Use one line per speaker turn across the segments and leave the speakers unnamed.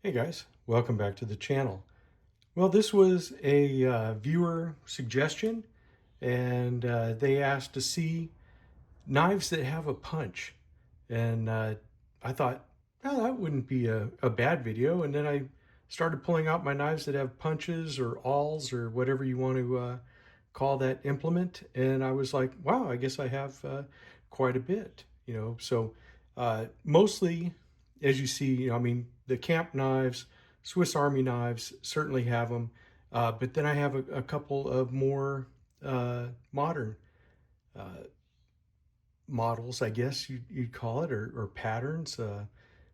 Hey guys, welcome back to the channel. Well, this was a viewer suggestion, and they asked to see knives that have a punch. And I thought, oh, that wouldn't be a bad video. And then I started pulling out my knives that have punches or awls or whatever you want to call that implement. And I was like, wow, I guess I have quite a bit, So mostly, as you see, I mean, the camp knives, Swiss Army knives certainly have them. But then I have a couple of more modern models, I guess you'd call it, or patterns,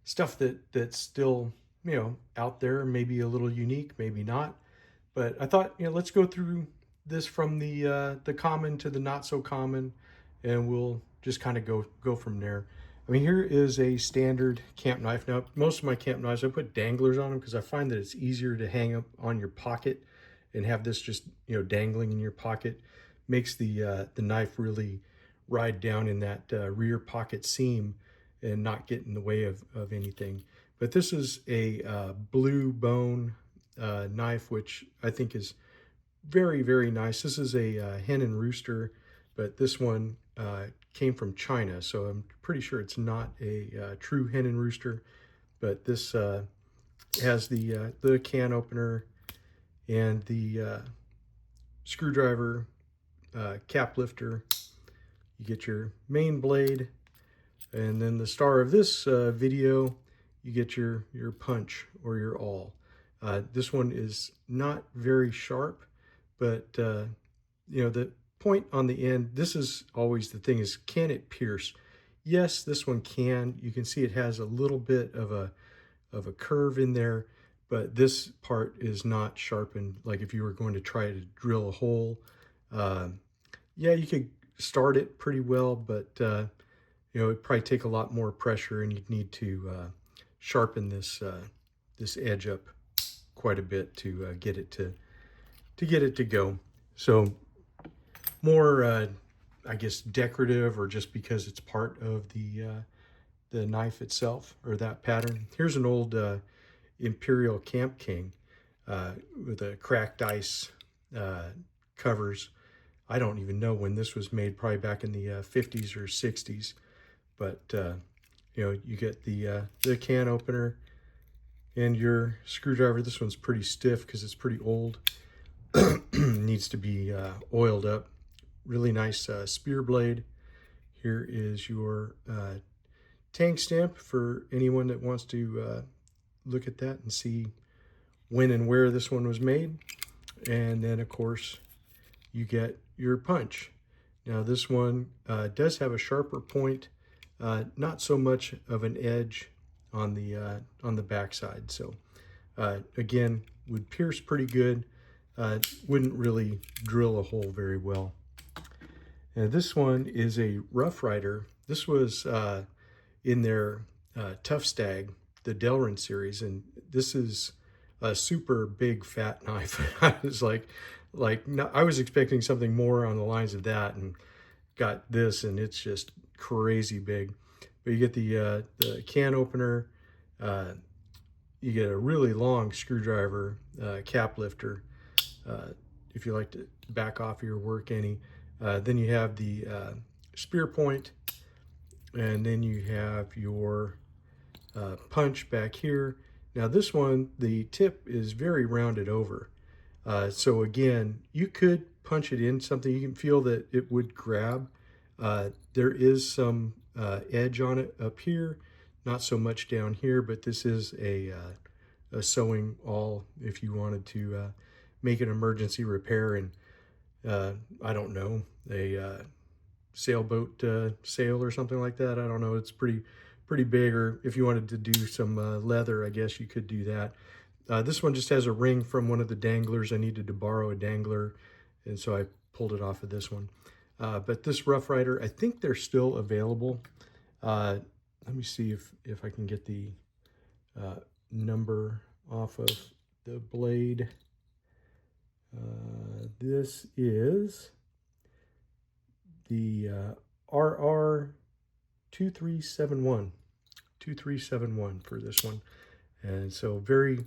stuff that's still out there, maybe a little unique, maybe not. But I thought, let's go through this from the common to the not so common, and we'll just kind of go from there. I mean, here is a standard camp knife. Now, most of my camp knives, I put danglers on them because I find that it's easier to hang up on your pocket and have this just dangling in your pocket. Makes the knife really ride down in that rear pocket seam and not get in the way of anything. But this is a blue bone knife, which I think is very, very nice. This is a hen and rooster, but this one came from China, so I'm pretty sure it's not a true hen and rooster. But this has the can opener and the screwdriver cap lifter. You get your main blade, and then the star of this video, you get your punch or your awl. This one is not very sharp, but the point on the end, this is always the thing, is can it pierce? Yes, this one can. You can see it has a little bit of a curve in there, but this part is not sharpened. Like if you were going to try to drill a hole, yeah, you could start it pretty well, but it'd probably take a lot more pressure, and you'd need to sharpen this edge up quite a bit to get it to go. So more, I guess, decorative, or just because it's part of the knife itself or that pattern. Here's an old Imperial Camp King with a cracked ice covers. I don't even know when this was made, probably back in the 50s or 60s. But you get the can opener and your screwdriver. This one's pretty stiff because it's pretty old. Needs to be oiled up. Really nice spear blade. Here is your tank stamp for anyone that wants to look at that and see when and where this one was made. And then, of course, you get your punch. Now, this one does have a sharper point, not so much of an edge on the backside. So, again, would pierce pretty good. Wouldn't really drill a hole very well. And this one is a Rough Rider. This was in their Tough Stag, the Delrin series, and this is a super big fat knife. I was no, I was expecting something more on the lines of that, and got this, and it's just crazy big. But you get the can opener, you get a really long screwdriver, cap lifter, if you like to back off your work any. Then you have the spear point, and then you have your punch back here. Now this one, the tip is very rounded over. So again, you could punch it in something. You can feel that it would grab. There is some edge on it up here, not so much down here, but this is a sewing awl if you wanted to make an emergency repair and I don't know, a sailboat sail or something like that. I don't know. It's pretty big. Or if you wanted to do some leather, I guess you could do that. This one just has a ring from one of the danglers. I needed to borrow a dangler, and so I pulled it off of this one. But this Rough Rider, I think they're still available. Let me see if I can get the number off of the blade. This is the RR 2371 for this one. And so very,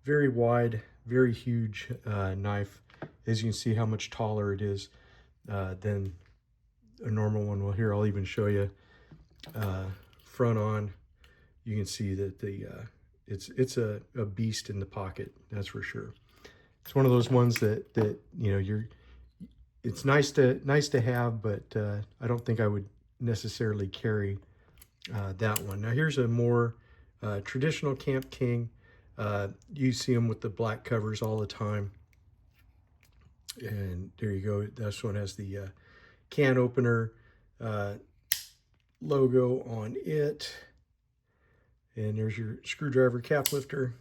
very wide, very huge knife. As you can see how much taller it is than a normal one. Well, here I'll even show you front on. You can see that the it's a beast in the pocket, that's for sure. It's one of those ones that you know, it's nice to have, but I don't think I would necessarily carry that one. Now here's a more traditional Camp King. You see them with the black covers all the time. And there you go. This one has the can opener logo on it. And there's your screwdriver cap lifter,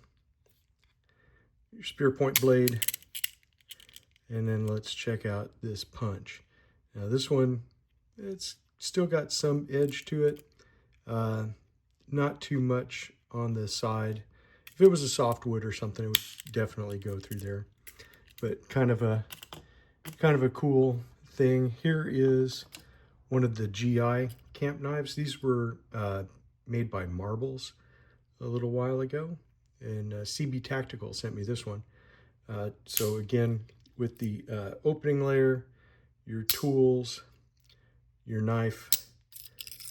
your spear point blade, and then let's check out this punch. Now this one, it's still got some edge to it, not too much on the side. If it was a softwood or something, it would definitely go through there. But kind of a cool thing. Here is one of the GI camp knives. These were made by Marbles a little while ago, and CB Tactical sent me this one. So again, with the opening layer, your tools, your knife,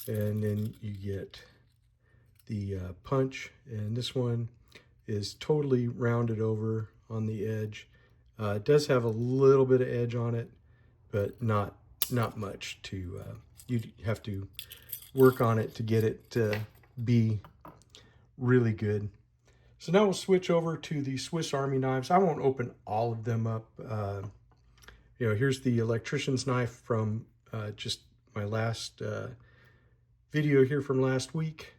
and then you get the punch. And this one is totally rounded over on the edge. It does have a little bit of edge on it, but not much. You'd have to work on it to get it to be really good. So now we'll switch over to the Swiss Army knives. I won't open all of them up. You know, here's the electrician's knife from just my last video here from last week.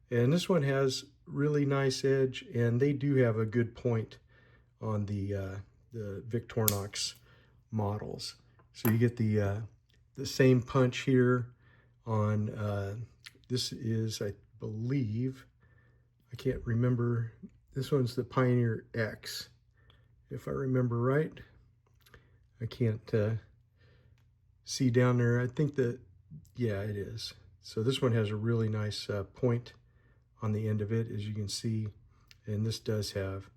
And this one has really nice edge, and they do have a good point on the Victorinox models. So you get the same punch here on, this is, I believe, I can't remember, this one's the Pioneer X, if I remember right. I can't see down there. I think that, yeah, it is. So this one has a really nice point on the end of it, as you can see, and this does have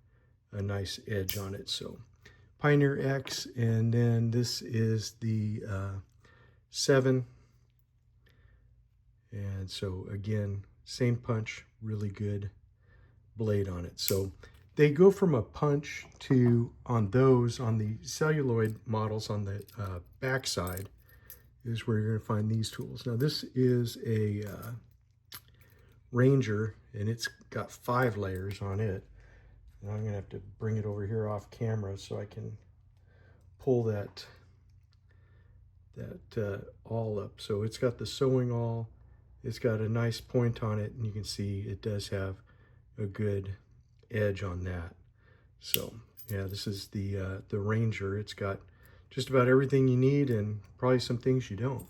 a nice edge on it. So Pioneer X, and then this is the 7, and so again, same punch, really good blade on it. So they go from a punch to, on the celluloid models on the back side is where you're going to find these tools. Now this is a Ranger, and it's got 5 layers on it. Now I'm going to have to bring it over here off camera so I can pull that awl up. So it's got the sewing awl, it's got a nice point on it, and you can see it does have a good edge on that. So yeah, this is the Ranger. It's got just about everything you need and probably some things you don't.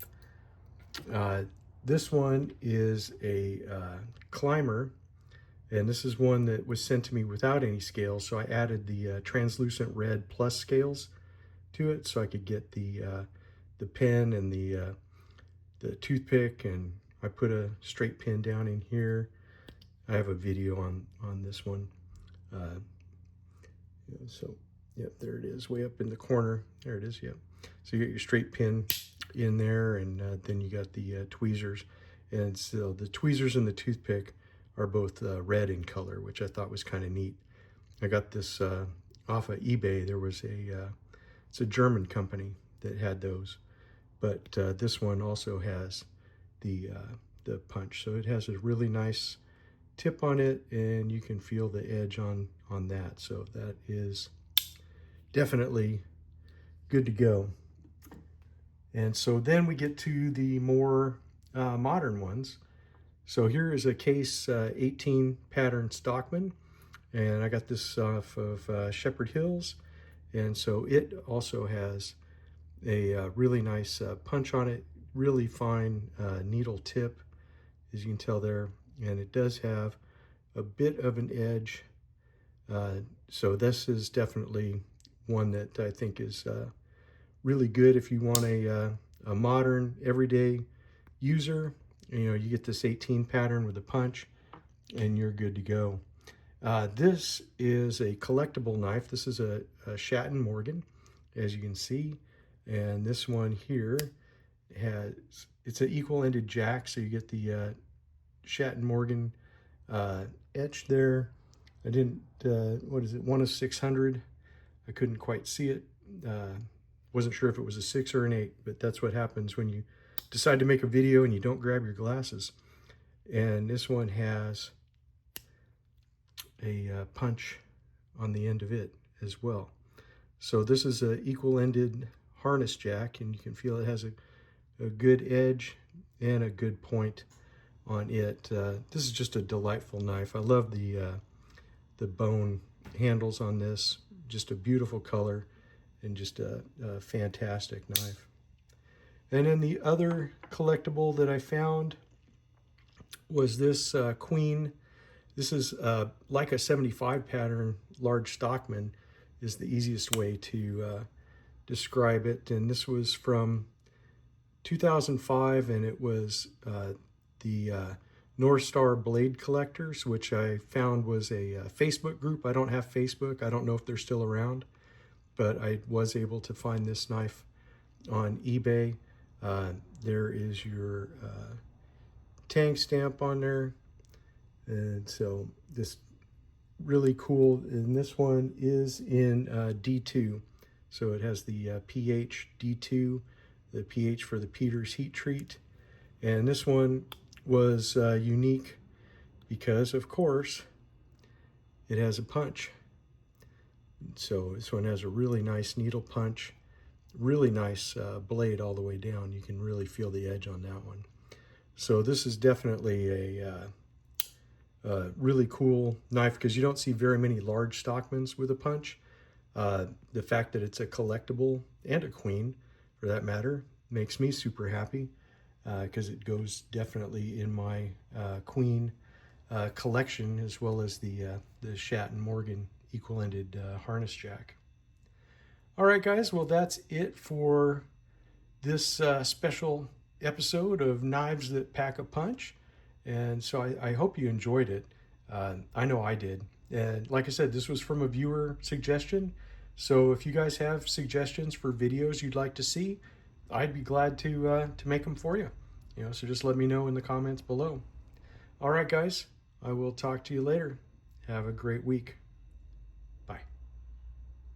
This one is a climber, and this is one that was sent to me without any scales, so I added the translucent red plus scales to it so I could get the pen and the toothpick, and I put a straight pin down in here. I have a video on this one. So, yep, there it is, way up in the corner. There it is, yep. So you get your straight pin in there, and then you got the tweezers. And so the tweezers and the toothpick are both red in color, which I thought was kind of neat. I got this off of eBay. There was it's a German company that had those, but this one also has the punch. So it has a really nice tip on it, and you can feel the edge on that. So that is definitely good to go. And so then we get to the more modern ones. So here is a case 18 pattern Stockman, and I got this off of Shepherd Hills, and so it also has a really nice punch on it, really fine needle tip, as you can tell there, and it does have a bit of an edge. So this is definitely one that I think is really good if you want a modern everyday user. You know, you get this 18 pattern with a punch and you're good to go. This is a collectible knife. This is a Schatt& Morgan, as you can see. And this one here it's an equal-ended jack, so you get the Schatt& Morgan etched there. I didn't, what is it, 1 of 600. I couldn't quite see it. Wasn't sure if it was a 6 or an 8, but that's what happens when you decide to make a video and you don't grab your glasses. And this one has a punch on the end of it as well. So this is an equal-ended harness jack, and you can feel it has a good edge and a good point on it. This is just a delightful knife. I love the bone handles on this. Just a beautiful color and just a fantastic knife. And then the other collectible that I found was this Queen. This is like a 75 pattern large stockman is the easiest way to describe it. And this was from 2005, and it was the North Star Blade Collectors, which I found was a Facebook group. I don't have Facebook. I don't know if they're still around, but I was able to find this knife on eBay. There is your tag stamp on there. And so this really cool, and this one is in D2. So it has the pH D2, the pH for the Peters heat treat. And this one was unique because, of course, it has a punch. So this one has a really nice needle punch, really nice blade all the way down. You can really feel the edge on that one. So this is definitely a really cool knife because you don't see very many large stockmans with a punch. The fact that it's a collectible and a queen, for that matter, makes me super happy because it goes definitely in my queen collection, as well as the Schatt& Morgan equal-ended harness jack. All right, guys, well, that's it for this special episode of Knives That Pack a Punch. And so I hope you enjoyed it. I know I did. And like I said, this was from a viewer suggestion. So if you guys have suggestions for videos you'd like to see, I'd be glad to make them for you. So just let me know in the comments below. All right, guys, I will talk to you later. Have a great week.